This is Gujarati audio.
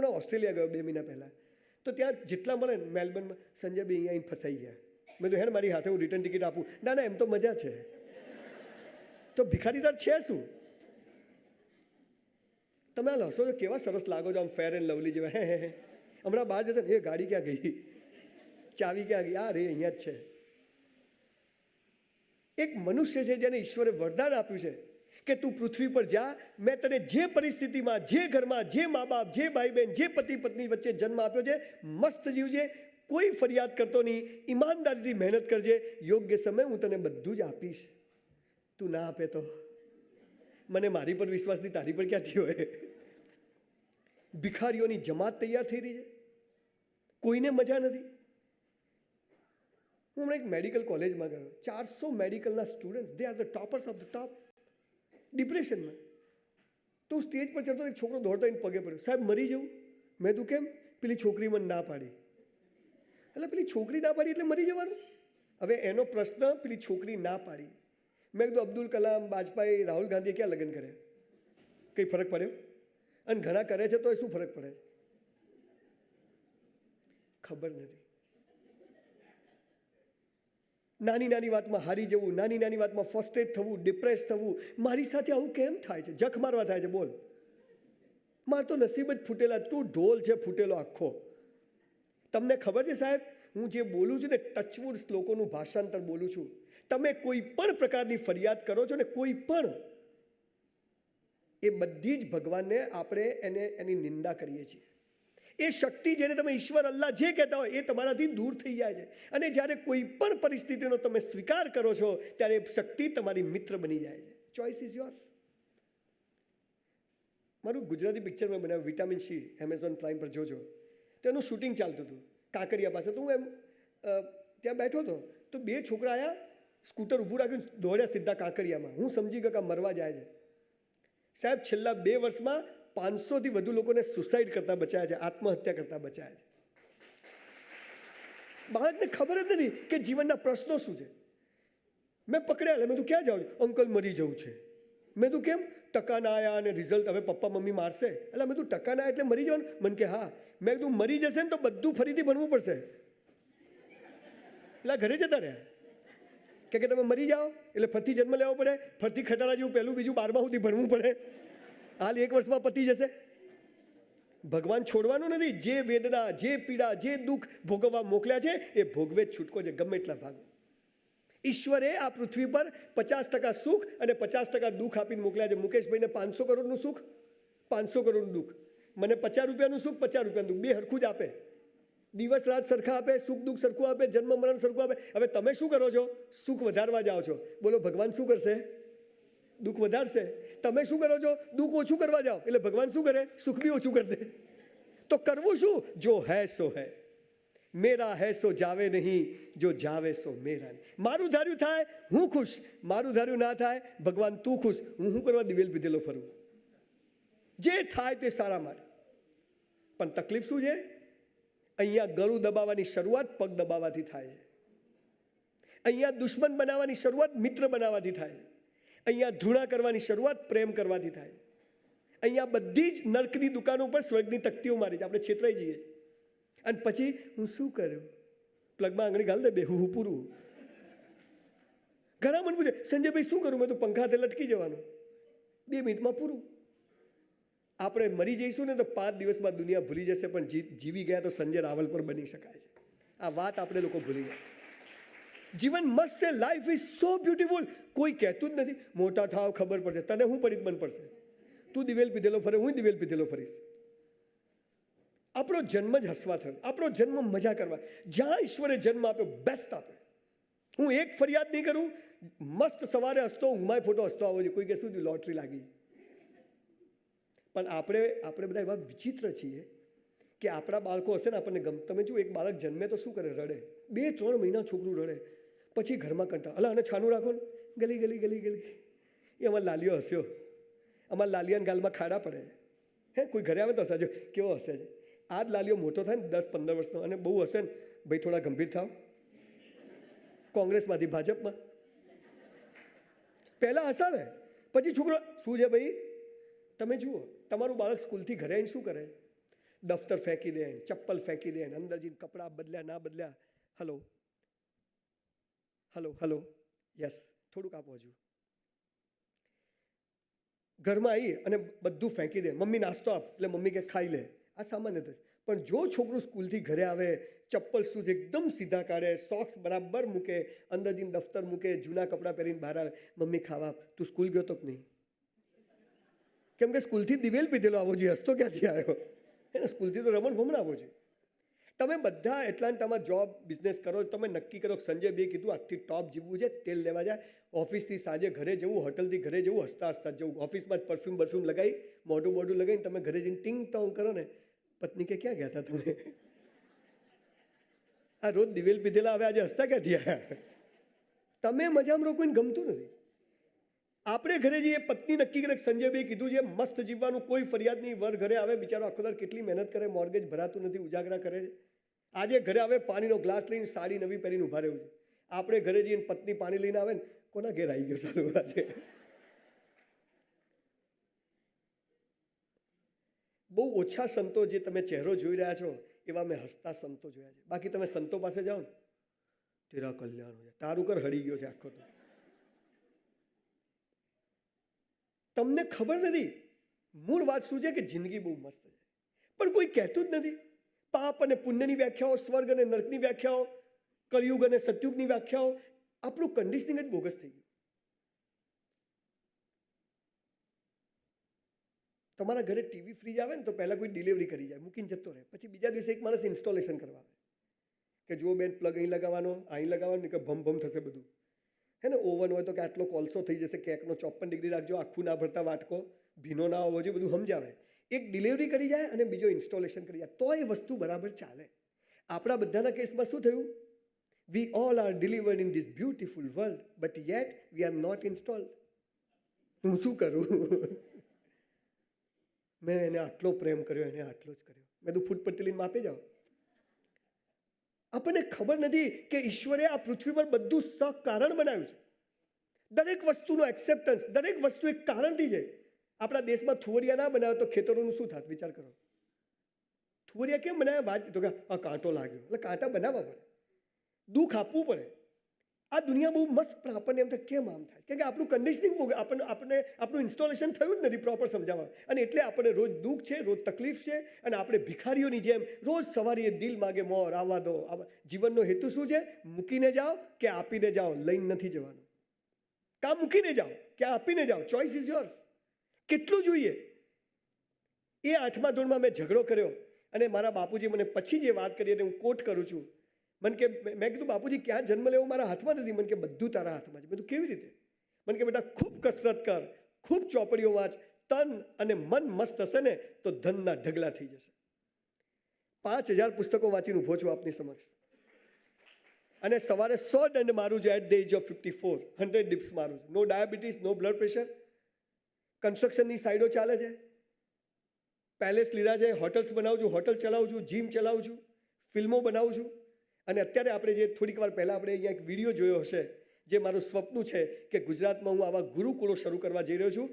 હમણાં ઓસ્ટ્રેલિયા ગયો 2 મહિના પહેલાં, તો ત્યાં જેટલા મળે ને મેલબર્નમાં, સંજયભાઈ અહીંયા આવીને ફસાઈ ગયા. મેં તો હેડ મારી હાથે હું રિટર્ન ટિકિટ આપું. ના ના, એમ તો મજા છે. તો ભિખારીદાર છે શું? તમે આ હસો તો કેવા સરસ લાગો છો, આમ ફેર એન્ડ લવલી જેવા. હે હમણાં બહાર જશે ને, એ ગાડી ક્યાં ગઈ, ચાવી ક્યાં ગઈ, આ રે અહીંયા જ છે. એક મનુષ્ય છે જેને ઈશ્વરે વરદાન આપ્યું છે કે તું પૃથ્વી પર જા, મેં તને જે પરિસ્થિતિમાં, જે ઘરમાં, જે મા બાપ, જે ભાઈ બહેન, જે પતિ પત્ની વચ્ચે જન્મ આપ્યો છે, મસ્ત જીવજે, કોઈ ફરિયાદ કરતો નહીં, ઈમાનદારીથી મહેનત કરજે, યોગ્ય સમય હું તને બધું જ આપીશ. તું ના આપે તો મને મારી પર વિશ્વાસ નહીં, તારી પર ક્યાંથી હોય? ભિખારીઓની જમાત તૈયાર થઈ રહી છે, કોઈને મજા નથી. હું હમણાં એક મેડિકલ કોલેજમાં ગયો, 400 મેડિકલના students, they are the toppers of the top, ડિપ્રેશનમાં. તો સ્ટેજ પર ચડતો એક છોકરો દોડતો એને પગે પડ્યો, સાહેબ મરી જવું. મેં તું કેમ? પેલી છોકરી મને ના પાડી. એટલે પેલી છોકરી ના પાડી એટલે મરી જવાનું? હવે એનો પ્રશ્ન, પેલી છોકરી ના પાડી. મેં કીધું અબ્દુલ કલામ, વાજપેયી, રાહુલ ગાંધીએ ક્યાં લગ્ન કર્યા? કંઈ ફરક પડ્યો? અને ઘણા કરે છે તો એ શું ફરક પડે? ખબર નથી. નાની નાની વાતમાં હારી જવું, નાની નાની વાતમાં ફ્રસ્ટ્રેટ થવું, ડિપ્રેસ થવું. મારી સાથે આવું કેમ થાય છે? જખ મારવા થાય છે. બોલ, માર તો નસીબ જ ફૂટેલા. તું ઢોલ છે ફૂટેલો આખો. તમને ખબર છે સાહેબ, હું જે બોલું છું ને, ટચવુડ શ્લોકોનું ભાષાંતર બોલું છું. તમે કોઈ પણ પ્રકારની ફરિયાદ કરો છો ને, કોઈ પણ, એ બધી જ ભગવાનને આપણે એની નિંદા કરીએ છીએ. એ શક્તિ જેને તમે ઈશ્વર, અલ્લાહ જે કહેતા હોય, એ તમારાથી દૂર થઈ જાય છે. અને જ્યારે કોઈ પણ પરિસ્થિતિનો તમે સ્વીકાર કરો છો, ત્યારે એ શક્તિ તમારી મિત્ર બની જાય છે. Choice is yours. મારું ગુજરાતી પિક્ચર મેં બનાવ્યું, વિટામિન સી, એમેઝોન પ્રાઇમ પર જોજો. તો એનું શૂટિંગ ચાલતું હતું કાંકરિયા પાસે. તો હું એમ ત્યાં બેઠો હતો, તો 2 છોકરા આવ્યા, સ્કૂટર ઊભું રાખ્યું, દોડ્યા સીધા કાંકરિયામાં. હું સમજી ગયો કે મરવા જાય છે. સાહેબ, છેલ્લા 2 વર્ષમાં 500થી વધુ લોકોને સુસાઇડ કરતા બચાયા છે, આત્મહત્યા કરતા બચાયા છે. બાળકને ખબર જ નથી કે જીવનના પ્રશ્નો શું છે. મેં પકડ્યા, મેં તું ક્યાં જાઉં છું? અંકલ મરી જવું છે. મેં તું કેમ? ટકા ના આવ્યા અને રિઝલ્ટ હવે પપ્પા મમ્મી મારશે. એટલે મેં તું ટકા ના એટલે મરી જવાનું? મને કે હા. મેં કીધું મરી જશે ને તો બધું ફરીથી ભણવું પડશે. એટલે ઘરે જતા રહ્યા કે તમે મરી જાઓ એટલે ફરીથી જન્મ લેવો પડે, ફરીથી ખટારા જેવું પહેલું બીજું 12મા સુધી ભણવું પડે. હાલ 1 વર્ષમાં પતી જશે. ભગવાન છોડવાનું નથી. જે વેદના, જે પીડા, જે દુઃખ ભોગવવા મોકલ્યા છે, એ ભોગવે જ છૂટકો છે, ગમે એટલા ભાગો. ઈશ્વરે આ પૃથ્વી પર 50% સુખ અને 50% દુઃખ આપીને મોકલ્યા છે. મુકેશભાઈને 500 કરોડનું સુખ, 500 કરોડનું દુઃખ. મને 50 રૂપિયાનું સુખ, 50 રૂપિયાનું દુઃખ, 2 હરખું જ આપે. દિવસ રાત સરખા આપે, સુખ દુઃખ સરખું આપે, જન્મ મરણ સરખું આપે. હવે તમે શું કરો છો? સુખ વધારવા જાઓ છો. બોલો ભગવાન શું કરશે? દુઃખ વધારશે. તમે શું કરો છો? દુઃખ ઓછું કરવા જાઓ એટલે ભગવાન શું કરે? સુખ બી ઓછું કરી દે. તો કરવું શું? જો હૈ સો હૈ, મેરા હૈ સો જાવે નહીં, જો જાવે સો મેરા નહીં. મારું ધાર્યું થાય હું ખુશ, મારું ધાર્યું ના થાય ભગવાન તું ખુશ. હું શું કરવા દિવેલ પીધેલો ફરું? જે થાય તે સારા માટે. પણ તકલીફ શું છે? અહીંયા ગળું દબાવવાની શરૂઆત પગ દબાવવાથી થાય છે. અહીંયા દુશ્મન બનાવવાની શરૂઆત મિત્ર બનાવવાથી થાય. અહીંયા ધૃણા કરવાની શરૂઆત પ્રેમ કરવાથી થાય. અહીંયા બધી જ નર્કની દુકાનો પર સ્વર્ગની તકતીઓ મારી છે. આપણે છેતરાઈ જઈએ અને પછી હું શું કરું? પ્લગમાં આંગળી ગાળ દે, બે હું પૂરું. ઘણા મને પૂછે સંજયભાઈ શું કરું? મેં તો પંખા હાથે લટકી જવાનું, 2 મિનિટમાં પૂરું. આપણે મરી જઈશું ને તો 5 દિવસમાં દુનિયા ભૂલી જશે, પણ જીવી ગયા તો સંજય રાવલ પર બની શકાય છે. આ વાત આપણે લોકો ભૂલી ગયા. જીવન મસ્ત છે, લાઈફ ઇઝ સો બ્યુટીફુલ. કોઈ કહેતું જ નથી મોટા થાવ ખબર પડશે. તને હું પરિબંધ પડશે? તું દિવેલ પીધેલો ફરે, હું દિવેલ પીધેલો ફરીશ. આપણો જન્મ જ હસવા થયો, આપણો જન્મ મજા કરવા. જ્યાં ઈશ્વરે જન્મ આપ્યો બેસ્ટ આપે. હું એક ફરિયાદ નહીં કરું. મસ્ત સવારે હસતો ઊંઘમાં ફોટો હસતો આવો જોઈએ. કોઈ કે શું લોટરી લાગી? પણ આપણે બધા એવા વિચિત્ર છીએ કે આપણા બાળકો હશે ને આપણને તમે જો એક બાળક જન્મે તો શું કરે? રડે. 2-3 મહિના છોકરું રડે, પછી ઘરમાં કંટાળ, અલા અને છાનું રાખો ને, ગલી ગલી ગલી ગલી. એ અમારા લાલીઓ હસ્યો. અમારા લાલિયાના ગાલમાં ખાડા પડે. હે કોઈ ઘરે આવે તો હસાજો, કેવો હસે છે. આ જ લાલીઓ મોટો થાય ને 10-15 વર્ષનો અને બહુ હશે ને, ભાઈ થોડા ગંભીર થાવ, કોંગ્રેસમાંથી ભાજપમાં. પહેલાં હસાવે, પછી છોકરો શું છે ભાઈ? તમે જુઓ તમારું બાળક સ્કૂલથી ઘરે આવીને શું કરે? દફતર ફેંકી દે, ચપ્પલ ફેંકી દે, અંદર જઈને કપડાં બદલ્યા ના બદલ્યા. હલો હલો હલો યસ, થોડુંક આપો હજુ. ઘરમાં આવી અને બધું ફેંકી દે, મમ્મી નાસ્તો આપ, એટલે મમ્મી કે ખાઈ લે. આ સામાન્ય છે. પણ જો છોકરું સ્કૂલથી ઘરે આવે, ચપ્પલ શૂઝ એકદમ સીધા કાઢે, સોક્સ બરાબર મૂકે, અંદર જઈને દફતર મૂકે, જૂના કપડાં પહેરીને બહાર આવે, મમ્મી ખાવા આપ, તું સ્કૂલ ગયો તો કે નહીં? કેમ કે સ્કૂલથી દિવેલ પીધેલો આવવો જોઈએ, હસતો ક્યાંથી આવ્યો? એને સ્કૂલથી તો રમણ ભમણ આવવો જોઈએ. તમે બધા એટલાન્ટામાં જોબ બિઝનેસ કરો, તમે નક્કી કરો, સંજય બે કીધું આજથી ટોપ જીવવું છે, તેલ લેવા જાય, ઓફિસથી સાંજે ઘરે જવું, હોટલથી ઘરે જવું, હસતા હસતા જવું, ઓફિસમાં જ પરફ્યુમ લગાવી, મોઢું લગાવીને તમે ઘરે જઈને ટિંગ ટોંગ કરો ને, પત્ની કે ક્યાં ગયા હતા તમે? આ રોજ દિવેલ પીધેલા આવે, આજે હસતા ક્યાંથી આવ્યા? તમે મજામાં રહો, કોઈને ગમતું નથી. આપણે ઘરે જઈએ, પત્ની નક્કી કરે, સંજયભાઈ કીધું છે મસ્ત જીવવાનું, કોઈ ફરિયાદ નહીં. વર ઘરે આવે, બિચારો આખો દાડો કેટલી મહેનત કરે, મોર્ગેજ ભરાતું નથી, ઉજાગરા કરે છે. આજે ઘરે આવે, પાણીનો ગ્લાસ લઈને, સાડી નવી પહેરીને ઉભા રહેવું છે. આપણે ઘરે જઈને પત્ની પાણી લઈને આવે ને, કોના ઘેર આવી ગયો સારું આજે? બહુ ઓછા સંતો જે તમે ચહેરો જોઈ રહ્યા છો, એવા મેં હસતા સંતો જોયા છે. બાકી તમે સંતો પાસે જાઓ ને, તેરા કલ્યાણ હોય, તારું કર હળી ગયો છે આખો તો. તમને ખબર નથી મૂળ વાત શું છે, કે જિંદગી બહુ મસ્ત છે, પણ કોઈ કહેતું જ નથી. પાપ અને પુણ્યની વ્યાખ્યાઓ, સ્વર્ગ અને નર્કની વ્યાખ્યાઓ, કલયુગ અને સતયુગની વ્યાખ્યાઓ, આપણું કન્ડિશનિંગ જ બોગસ થઈ ગયું. તમારા ઘરે ટીવી ફ્રીજ આવે ને, તો પહેલાં કોઈ ડિલિવરી કરી જાય, મૂકીને જતો રહે, પછી બીજા દિવસે એક માણસ ઇન્સ્ટોલેશન કરવા આવે કે જુઓ બેન, પ્લગ અહીં લગાવવાનો, અહીં લગાવવાનો, કે ભમ ભમ થશે બધું. હે ને, ઓવન હોય તો કે આટલો કોલસો થઈ જશે, કેકનો 54 ડિગ્રી રાખજો, આખું ના ભરતા વાટકો, ભીનો ના હોવો જોઈએ, બધું સમજાવે. એક ડિલિવરી કરી જાય અને બીજો ઇન્સ્ટોલેશન કરી જાય, તો એ વસ્તુ બરાબર ચાલે. આપણા બધાના કેસમાં શું થયું? We all are delivered in this beautiful world, but yet we are not installed. હું શું કરું? મેં એને આટલો પ્રેમ કર્યો, એને આટલો જ કર્યો. મેં તું ફૂટપટ્ટી લઈને માપી જાઓ. આપણને ખબર નથી કે ઈશ્વરે આ પૃથ્વી પર બધું સકારણ બનાવ્યું છે. દરેક વસ્તુનો એક્સેપ્ટન્સ, દરેક વસ્તુ એક કારણથી છે. આપણા દેશમાં થુવરિયા ના બનાવે તો ખેતરોનું શું થાત? વિચાર કરો. થુવરિયા કેમ બનાવ્યા? વાત તો કે આ કાંટો લાગ્યો, એટલે કાંટા બનાવવા પડે, દુઃખ આપવું પડે. આ દુનિયા બહુ મસ્ત, પણ આપણને એમ થાય કેમ આમ થાય? કેમ કે આપણું કન્ડિશનિંગ બહુ, આપણું ઇન્સ્ટોલેશન થયું જ નથી પ્રોપર સમજાવવા. અને એટલે આપણને રોજ દુઃખ છે, રોજ તકલીફ છે, અને આપણે ભિખારીઓની જેમ રોજ સવારે દિલ માગે મોર આવવા દો. જીવનનો હેતુ શું છે? મૂકીને જાઓ કે આપીને જાઓ, લઈને નથી જવાનું. કાં મૂકીને જાઓ કે આપીને જાઓ, ચોઇસ ઇઝ યોર્સ. કેટલું જોઈએ? એ 8મા ધોરણમાં મેં ઝઘડો કર્યો, અને મારા બાપુજી મને પછી જે વાત કરી, એને હું કોટ કરું છું. મને કે, મેં કીધું બાપુજી ક્યાં જન્મ લેવો મારા હાથમાં નથી. મને કે બધું તારા હાથમાં છે. મેં કીધું કેવી રીતે? મને કે બેટા ખૂબ કસરત કર, ખૂબ ચોપડીઓ વાંચ, તન અને મન મસ્ત હશે ને તો ધનના ઢગલા થઈ જશે. 5000 પુસ્તકો વાંચીને ઊભો છું આપની સમક્ષ, અને સવારે 100 દંડ મારું છું at the age of 54, 100 dips મારું છું. No diabetes, no blood pressure. કન્સ્ટ્રક્શનની સાઈડો ચાલે છે, પેલેસ લીધા છે, હોટલ્સ બનાવું છું, હોટલ ચલાવું છું, જીમ ચલાવું છું, ફિલ્મો બનાવું છું. અને અત્યારે આપણે જે થોડીક વાર પહેલાં આપણે અહીંયા એક વિડીયો જોયો હશે, જે મારું સ્વપ્ન છે કે ગુજરાતમાં હું આવા ગુરુકુળો શરૂ કરવા જઈ રહ્યો છું.